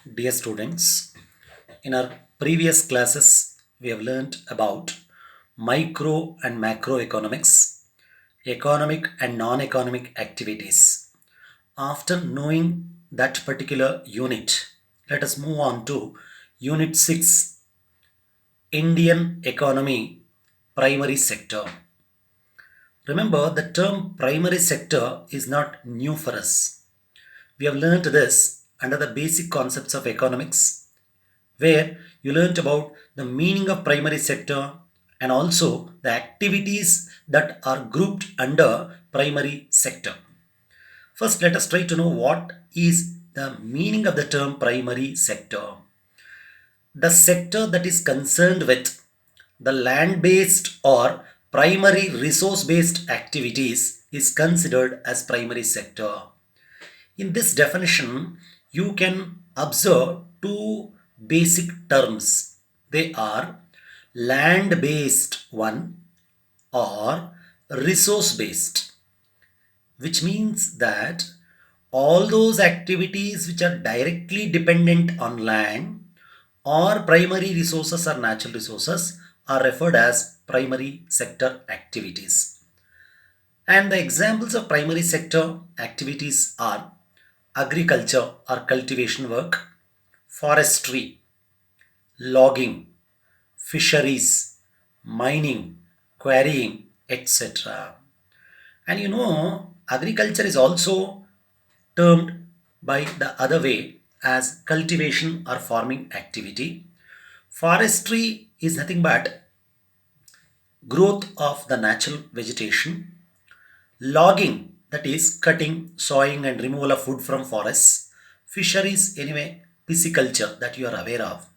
Dear students, in our previous classes, we have learnt about micro and macroeconomics, economic and non economic activities. After knowing that particular unit, let us move on to Unit 6 Indian Economy Primary Sector. Remember, the term primary sector is not new for us. We have learnt this under the basic concepts of economics where you learnt about the meaning of primary sector and also the activities that are grouped under primary sector. First, let us try to know what is the meaning of the term primary sector. The sector that is concerned with the land based or primary resource based activities is considered as primary sector. In this definition, you can observe two basic terms. They are land based one or resource based, which means that all those activities which are directly dependent on land or primary resources or natural resources are referred as primary sector activities. And the examples of primary sector activities are agriculture or cultivation work, forestry, logging, fisheries, mining, quarrying, etc. And agriculture is also termed by the other way as cultivation or farming activity. Forestry is nothing but growth of the natural vegetation. Logging, that is cutting, sawing, and removal of wood from forests. Fisheries, anyway, pisciculture that you are aware of.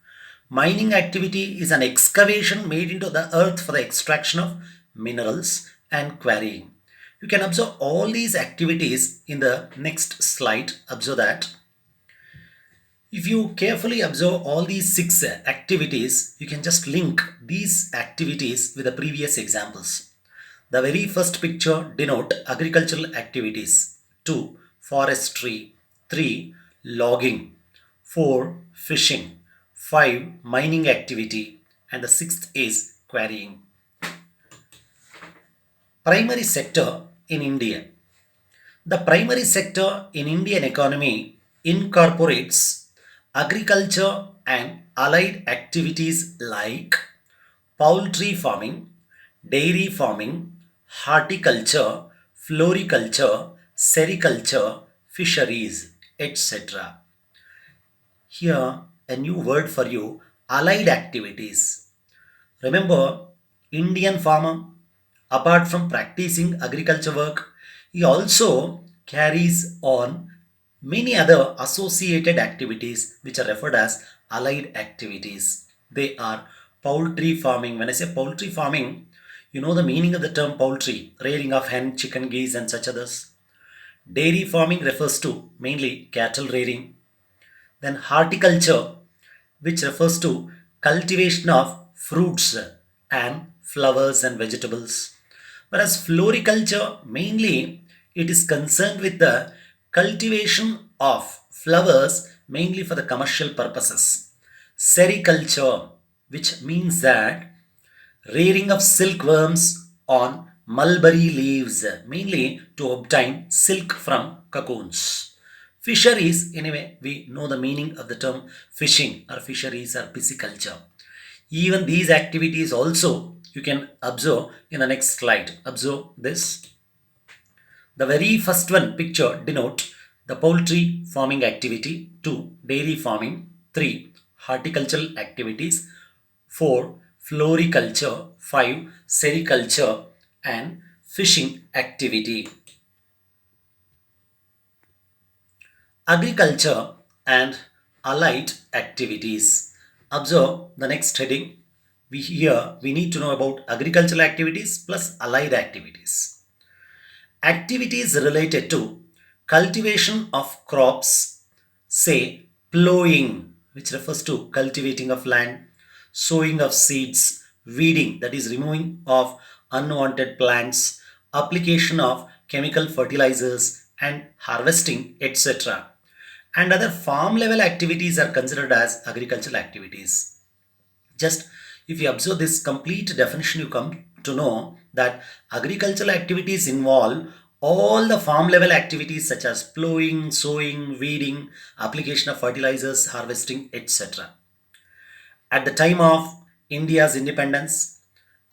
Mining activity is an excavation made into the earth for the extraction of minerals and quarrying. You can observe all these activities in the next slide. Observe that. If you carefully observe all these six activities, you can just link these activities with the previous examples. The very first picture denote agricultural activities. 2. Forestry. 3. Logging. 4. Fishing. 5. Mining activity. And the sixth is quarrying. Primary sector in India. The primary sector in Indian economy incorporates agriculture and allied activities like poultry farming, dairy farming, horticulture, floriculture, sericulture, fisheries, etc. Here, a new word for you, allied activities. Remember, Indian farmer, apart from practicing agriculture work, he also carries on many other associated activities which are referred as allied activities. They are poultry farming. When I say poultry farming, you know the meaning of the term poultry, rearing of hen, chicken, geese, and such others. Dairy farming refers to mainly cattle rearing. Then horticulture, which refers to cultivation of fruits and flowers and vegetables. Whereas floriculture, mainly it is concerned with the cultivation of flowers mainly for the commercial purposes. Sericulture, which means that rearing of silkworms on mulberry leaves, mainly to obtain silk from cocoons. Fisheries, anyway, we know the meaning of the term fishing or fisheries or pisciculture. Even these activities also you can observe in the next slide. Observe this. The very first one picture denote the poultry farming activity, 2. Dairy farming, 3. Horticultural activities, 4. Floriculture, 5. Sericulture and fishing activity. Agriculture and allied activities. Observe the next heading. We need to know about agricultural activities plus allied activities. Activities related to cultivation of crops, say plowing, which refers to cultivating of land, sowing of seeds, weeding, that is removing of unwanted plants, application of chemical fertilizers, and harvesting, etc. and other farm level activities are considered as agricultural activities. Just if you observe this complete definition, you come to know that agricultural activities involve all the farm level activities such as plowing, sowing, weeding, application of fertilizers, harvesting, etc. At the time of India's independence,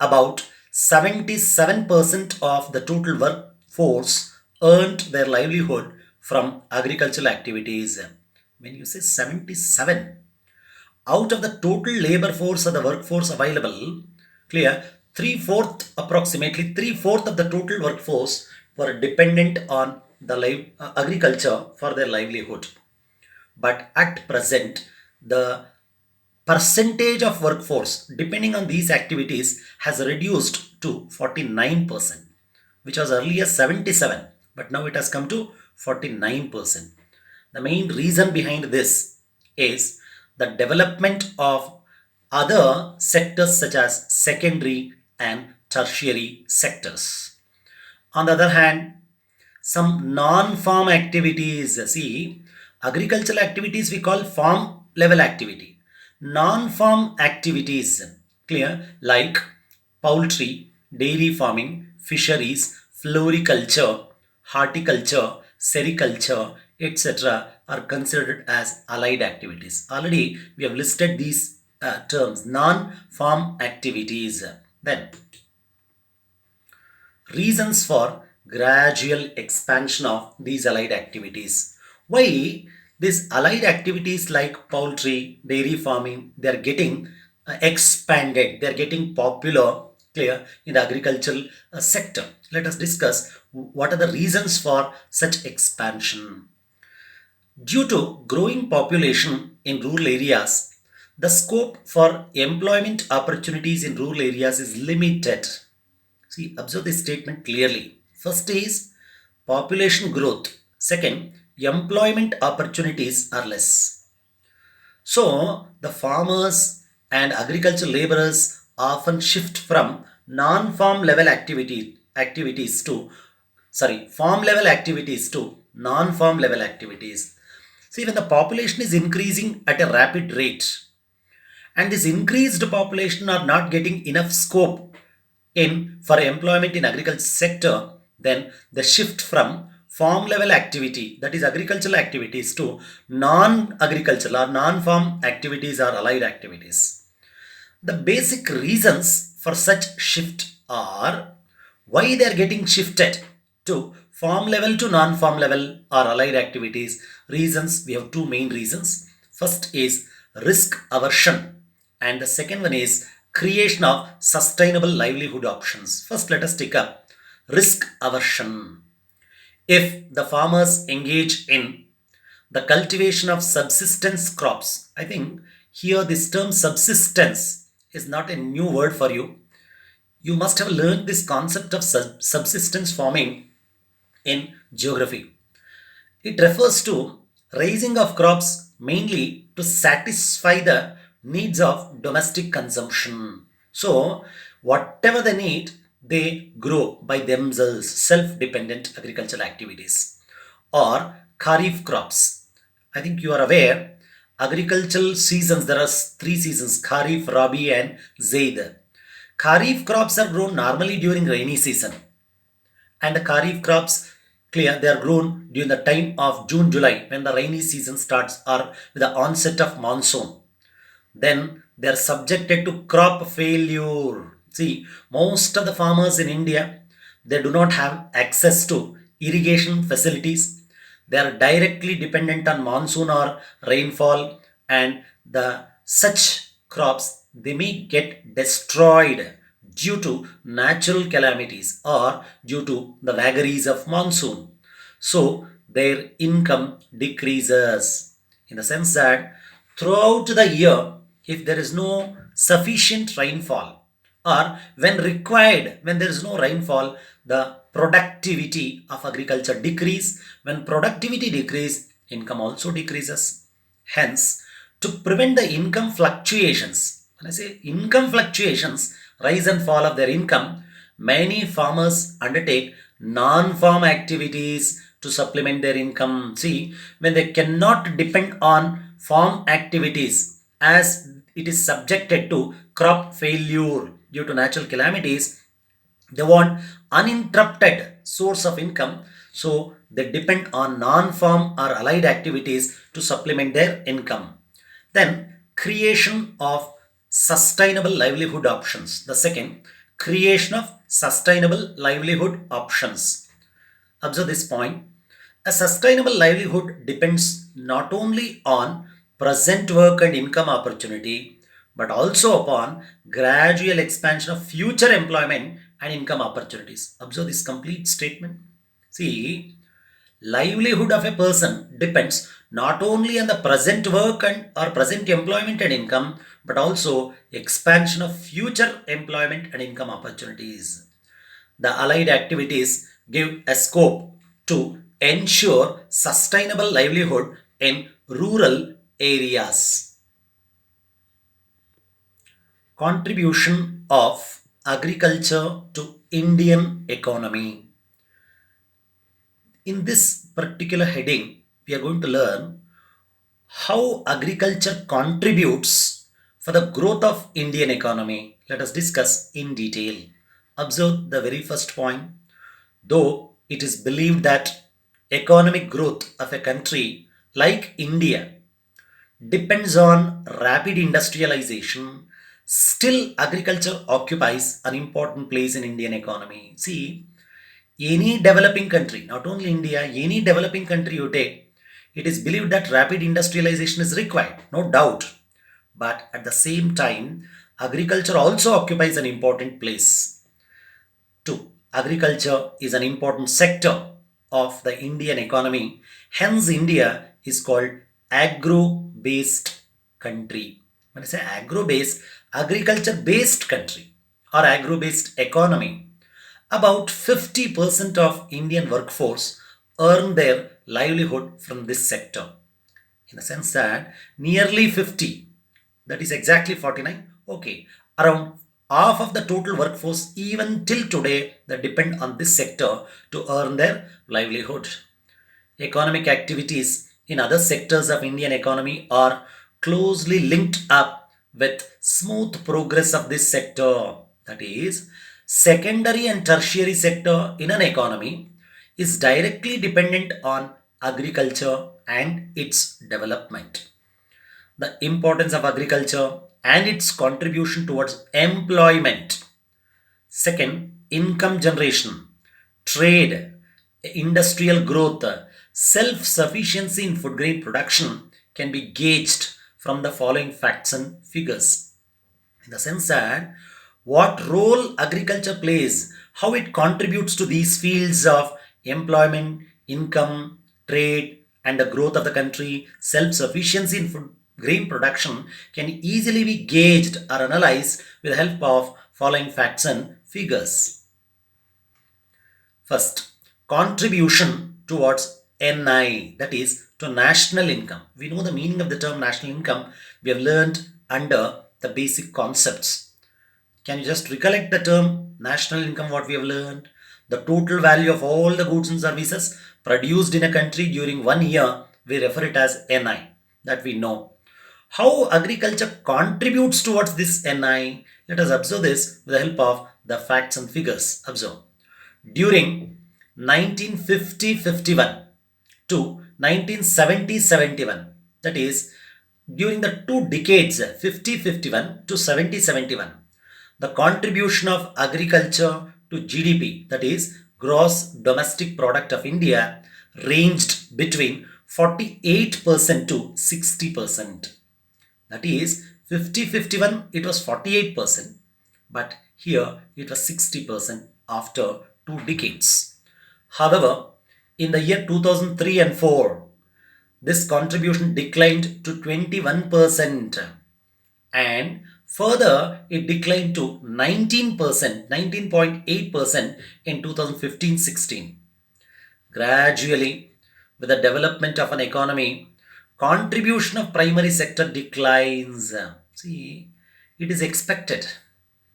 about 77% of the total workforce earned their livelihood from agricultural activities. When you say 77, out of the total labor force or the workforce available, clear, approximately three-fourth of the total workforce were dependent on the agriculture for their livelihood. But at present, the percentage of workforce depending on these activities has reduced to 49%, which was earlier 77, but now it has come to 49%. The main reason behind this is the development of other sectors such as secondary and tertiary sectors. On the other hand, some non-farm activities, see, agricultural activities we call farm level activity. Non-farm activities, clear, like poultry, dairy farming, fisheries, floriculture, horticulture, sericulture, etc. are considered as allied activities. Already we have listed these terms, non-farm activities. Then reasons for gradual expansion of these allied activities. Why these allied activities like poultry, dairy farming, they are getting expanded, they are getting popular, clear, in the agricultural sector. Let us discuss what are the reasons for such expansion. Due to growing population in rural areas, the scope for employment opportunities in rural areas is limited. See, observe this statement clearly. First is population growth. Second, employment opportunities are less. So, the farmers and agricultural laborers often shift from non-farm level activities to farm level activities to non-farm level activities. See, when the population is increasing at a rapid rate, and this increased population are not getting enough scope in for employment in agriculture sector, then the shift from farm level activity, that is agricultural activities, to non-agricultural or non-farm activities or allied activities. The basic reasons for such shift are why they are getting shifted to farm level to non-farm level or allied activities. Reasons, we have two main reasons. First is risk aversion, and the second one is creation of sustainable livelihood options. First, let us take up risk aversion. If the farmers engage in the cultivation of subsistence crops, I think here this term subsistence is not a new word for you. You must have learned this concept of subsistence farming in geography. It refers to raising of crops mainly to satisfy the needs of domestic consumption. So, whatever they need, they grow by themselves, self dependent agricultural activities. Or kharif crops. I think you are aware, agricultural seasons, there are three seasons, kharif, rabi, and zaid. Kharif crops are grown normally during rainy season, and the kharif crops, clear, they are grown during the time of June, July, when the rainy season starts or with the onset of monsoon. Then they are subjected to crop failure. See, most of the farmers in India, they do not have access to irrigation facilities. They are directly dependent on monsoon or rainfall, and the such crops, they may get destroyed due to natural calamities or due to the vagaries of monsoon. So their income decreases, in the sense that throughout the year, if there is no sufficient rainfall, or when required, when there is no rainfall, the productivity of agriculture decrease. When productivity decrease, income also decreases. Hence, to prevent the income fluctuations, when I say income fluctuations, rise and fall of their income, many farmers undertake non-farm activities to supplement their income. See, when they cannot depend on farm activities as it is subjected to crop failure due to natural calamities, they want uninterrupted source of income. So they depend on non-farm or allied activities to supplement their income. Then creation of sustainable livelihood options. The second, creation of sustainable livelihood options. Observe this point. A sustainable livelihood depends not only on present work and income opportunity, but also upon gradual expansion of future employment and income opportunities. Observe this complete statement. See, livelihood of a person depends not only on the present work and or present employment and income, but also expansion of future employment and income opportunities. The allied activities give a scope to ensure sustainable livelihood in rural areas. Contribution of agriculture to Indian economy. In this particular heading, we are going to learn how agriculture contributes for the growth of Indian economy. Let us discuss in detail. Observe the very first point. Though it is believed that economic growth of a country like India depends on rapid industrialization, still agriculture occupies an important place in Indian economy. See, any developing country, not only India, any developing country you take, it is believed that rapid industrialization is required, no doubt. But at the same time, agriculture also occupies an important place. Two, agriculture is an important sector of the Indian economy. Hence, India is called agro-based country. When I say agro-based, agriculture-based country or agro-based economy, about 50% of Indian workforce earn their livelihood from this sector. In the sense that nearly 50, that is exactly 49, okay, around half of the total workforce even till today that depend on this sector to earn their livelihood. Economic activities in other sectors of Indian economy are closely linked up with smooth progress of this sector. That is, secondary and tertiary sector in an economy is directly dependent on agriculture and its development. The importance of agriculture and its contribution towards employment. Second, income generation, trade, industrial growth, self sufficiency in food grain production can be gauged from the following facts and figures. In the sense that what role agriculture plays, how it contributes to these fields of employment, income, trade, and the growth of the country, self sufficiency in food grain production can easily be gauged or analyzed with the help of following facts and figures. First, contribution towards NI, that is to national income. We know the meaning of the term national income. We have learned under the basic concepts. Can you just recollect the term national income, what we have learned? The total value of all the goods and services produced in a country during 1 year, we refer it as NI, that we know. How agriculture contributes towards this NI? Let us observe this with the help of the facts and figures. Observe. During 1950-51 to 1970-71, that is, during the two decades 50-51 to 70-71, the contribution of agriculture to GDP, that is, gross domestic product of India, ranged between 48% to 60%. That is, 50-51 it was 48%, but here it was 60% after 2 decades. However, in the year 2003 and 4, this contribution declined to 21%, and further it declined to 19%, 19.8% in 2015-16. Gradually, with the development of an economy, contribution of primary sector declines. See, it is expected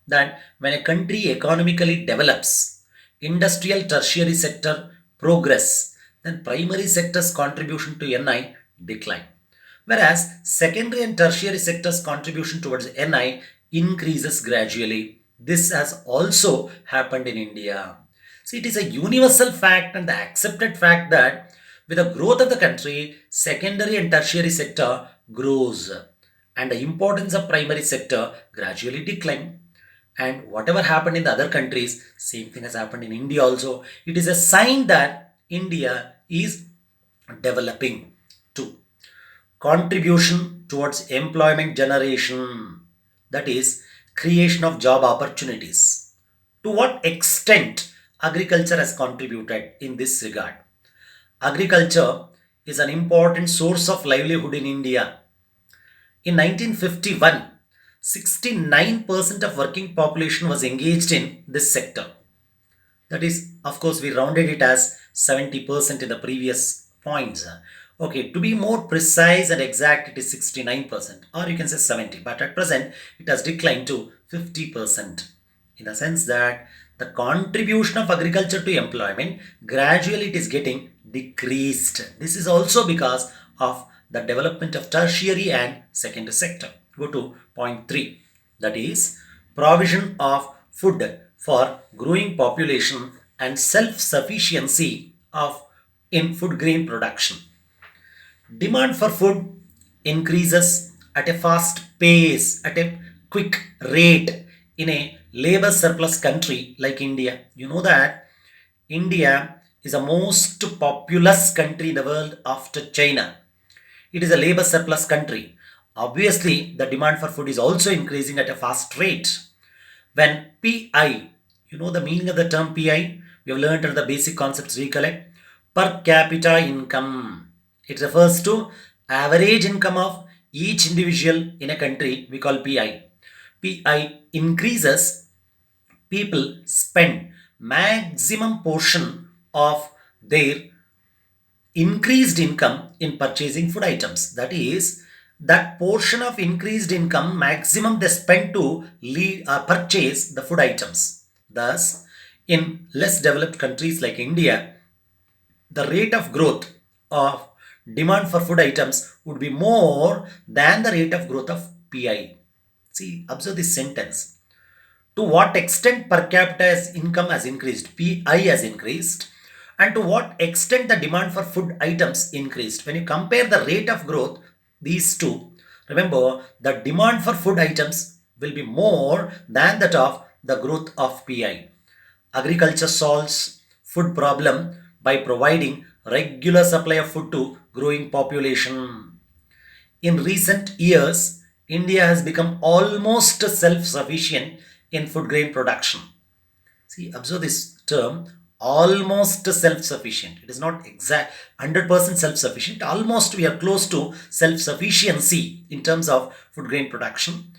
that when a country economically develops, industrial tertiary sector progress, then primary sector's contribution to NI decline. Whereas secondary and tertiary sector's contribution towards NI increases gradually. This has also happened in India. See, it is a universal fact and the accepted fact that with the growth of the country, secondary and tertiary sector grows and the importance of primary sector gradually decline. And whatever happened in the other countries, same thing has happened in India also. It is a sign that India is developing too. Contribution towards employment generation, that is creation of job opportunities. To what extent agriculture has contributed in this regard? Agriculture is an important source of livelihood in India. In 1951, 69% of working population was engaged in this sector. That is, of course, we rounded it as 70% in the previous points. Okay, to be more precise and exact, it is 69%, or you can say 70, but at present it has declined to 50%. In the sense that the contribution of agriculture to employment gradually it is getting decreased. This is also because of the development of tertiary and secondary sector. Go to point 3, that is provision of food for growing population and self-sufficiency of in food grain production. Demand for food increases at a fast pace, at a quick rate in a labor surplus country like India. You know that India is the most populous country in the world after China. It is a labor surplus country. Obviously, the demand for food is also increasing at a fast rate. When PI, you know the meaning of the term PI, we have learned the basic concepts recollect. Per capita income. It refers to average income of each individual in a country, we call PI. PI increases, people spend maximum portion of their increased income in purchasing food items. That is, that portion of increased income maximum they spend to purchase the food items. Thus, in less developed countries like India, the rate of growth of demand for food items would be more than the rate of growth of PI. See, observe this sentence. To what extent per capita income has increased, PI has increased, and to what extent the demand for food items increased. When you compare the rate of growth, these two, remember the demand for food items will be more than that of the growth of PI. Agriculture solves food problem by providing regular supply of food to growing population. In recent years, India has become almost self-sufficient in food grain production. See, observe this term, almost self-sufficient. It is not exact 100% self-sufficient. Almost we are close to self-sufficiency in terms of food grain production.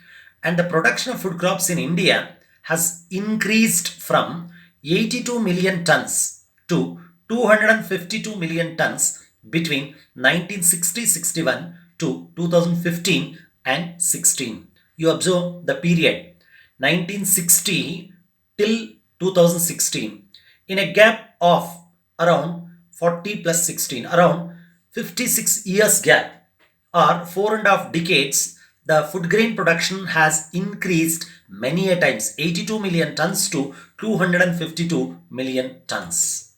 And the production of food crops in India has increased from 82 million tons to 252 million tons between 1960-61 to 2015 and 16. You observe the period 1960 till 2016, in a gap of around 40 plus 16, around 56 years gap or 4.5 decades, the food grain production has increased many a times, 82 million tons to 252 million tons.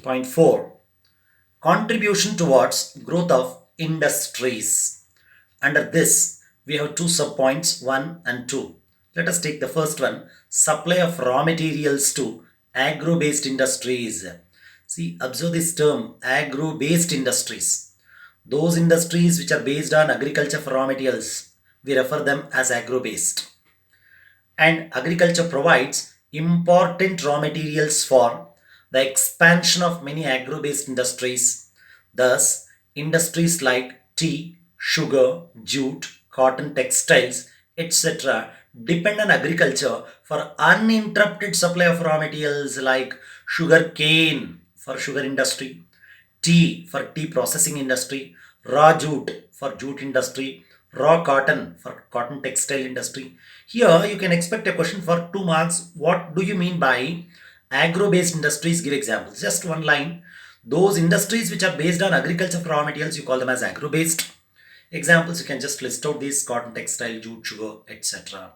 Point 4. Contribution towards growth of industries. Under this, we have two subpoints 1 and 2. Let us take the first one, supply of raw materials to agro-based industries. See, observe this term, agro-based industries. Those industries which are based on agriculture for raw materials, we refer them as agro-based. And agriculture provides important raw materials for the expansion of many agro-based industries. Thus, industries like tea, sugar, jute, cotton, textiles, etc. depend on agriculture for uninterrupted supply of raw materials like sugar cane for sugar industry, tea for tea processing industry, raw jute for jute industry, raw cotton for cotton textile industry. Here you can expect a question for 2 marks. What do you mean by Agro-based industries, give examples. Just one line. Those industries which are based on agriculture for raw materials, you call them as agro-based. Examples, you can just list out these: cotton, textile, jute, sugar, etc.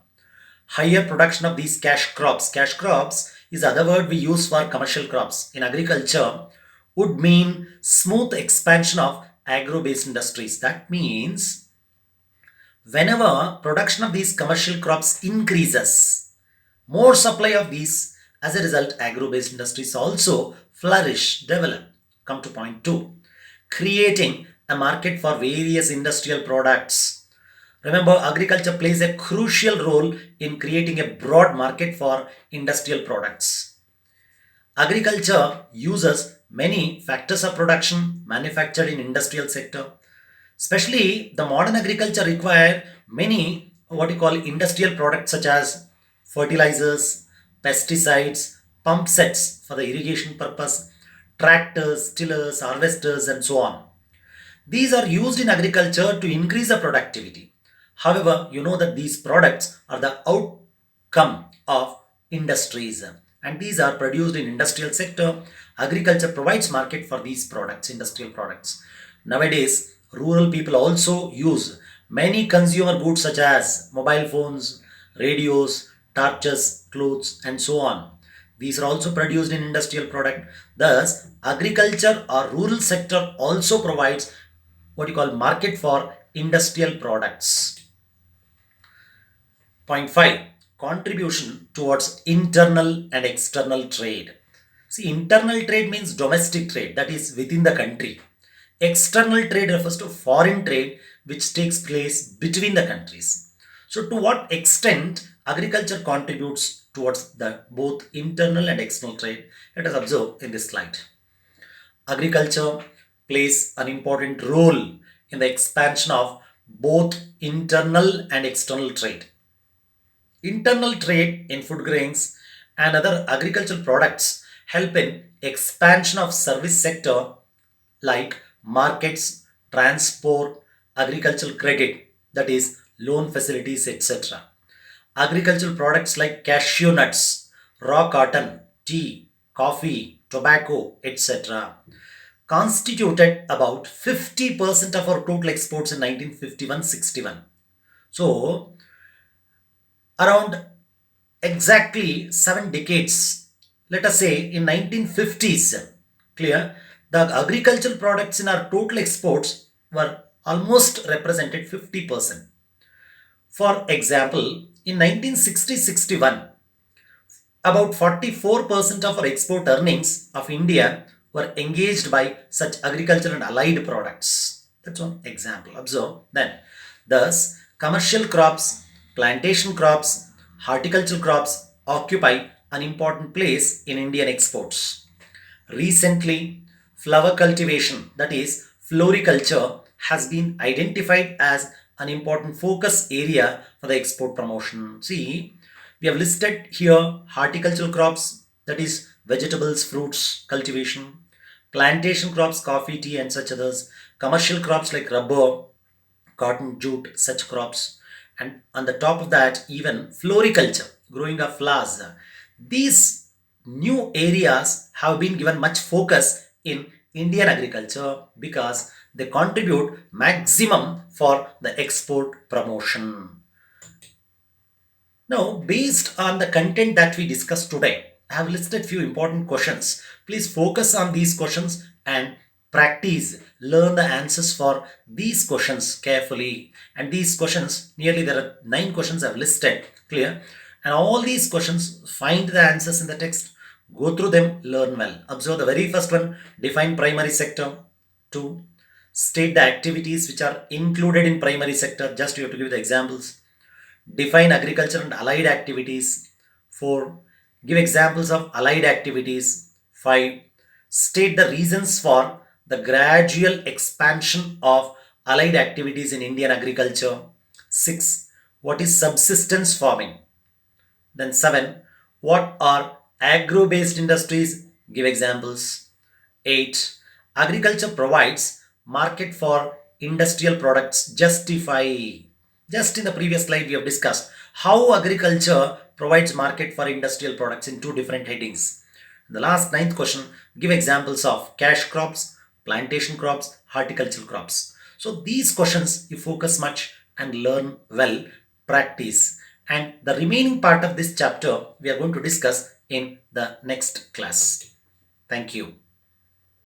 Higher production of these cash crops. Cash crops is other word we use for commercial crops. In agriculture, would mean smooth expansion of agro-based industries. That means whenever production of these commercial crops increases, more supply of these, as a result, agro-based industries also flourish, develop. Come to point 2, creating a market for various industrial products. Remember, agriculture plays a crucial role in creating a broad market for industrial products. Agriculture uses many factors of production manufactured in industrial sector. Especially the modern agriculture require many what you call industrial products such as fertilizers, pesticides, pump sets for the irrigation purpose, tractors, tillers, harvesters, and so on. These are used in agriculture to increase the productivity. However, you know that these products are the outcome of industries, and these are produced in industrial sector. Agriculture provides market for these products, industrial products. Nowadays, rural people also use many consumer goods such as mobile phones, radios, torches, clothes, and so on. These are also produced in industrial product. Thus, agriculture or rural sector also provides what you call market for industrial products. Point 5, contribution towards internal and external trade. See, internal trade means domestic trade, that is within the country. External trade refers to foreign trade which takes place between the countries. So, to what extent agriculture contributes towards the both internal and external trade? Let us observe in this slide. Agriculture plays an important role in the expansion of both internal and external trade. Internal trade in food grains and other agricultural products help in expansion of service sector like markets, transport, agricultural credit, that is loan facilities, etc. Agricultural products like cashew nuts, raw cotton, tea, coffee, tobacco, etc. constituted about 50% of our total exports in 1951-61. So, around exactly 7 decades, let us say in 1950s, clear, the agricultural products in our total exports were almost represented 50%. For example, in 1960-61, about 44% of our export earnings of India were engaged by such agricultural and allied products. That's one example. Observe then. Thus, commercial crops, plantation crops, horticultural crops occupy an important place in Indian exports. Recently, flower cultivation, that is, floriculture, has been identified as an important focus area for the export promotion. See, we have listed here horticultural crops, that is, vegetables, fruits, cultivation, plantation crops, coffee, tea, and such others, commercial crops like rubber, cotton, jute, such crops, and on the top of that, even floriculture, growing of flowers. These new areas have been given much focus in Indian agriculture because they contribute maximum for the export promotion. Now, based on the content that we discussed today, I have listed few important questions. Please focus on these questions and practice, learn the answers for these questions carefully. And these questions, nearly there are 9 questions I've listed, clear? And all these questions, find the answers in the text, go through them, learn well. Observe the very first one, define primary sector. 2, state the activities which are included in primary sector. Just you have to give the examples. Define agriculture and allied activities. 4. Give examples of allied activities. 5. State the reasons for the gradual expansion of allied activities in Indian agriculture. 6. What is subsistence farming? Then 7. What are agro-based industries? Give examples. 8. Agriculture provides market for industrial products. Justify. Just in the previous slide, we have discussed how agriculture provides market for industrial products in 2 different headings. The last ninth question, give examples of cash crops, plantation crops, horticultural crops. So these questions you focus much and learn well, practice. And the remaining part of this chapter we are going to discuss in the next class. Thank you.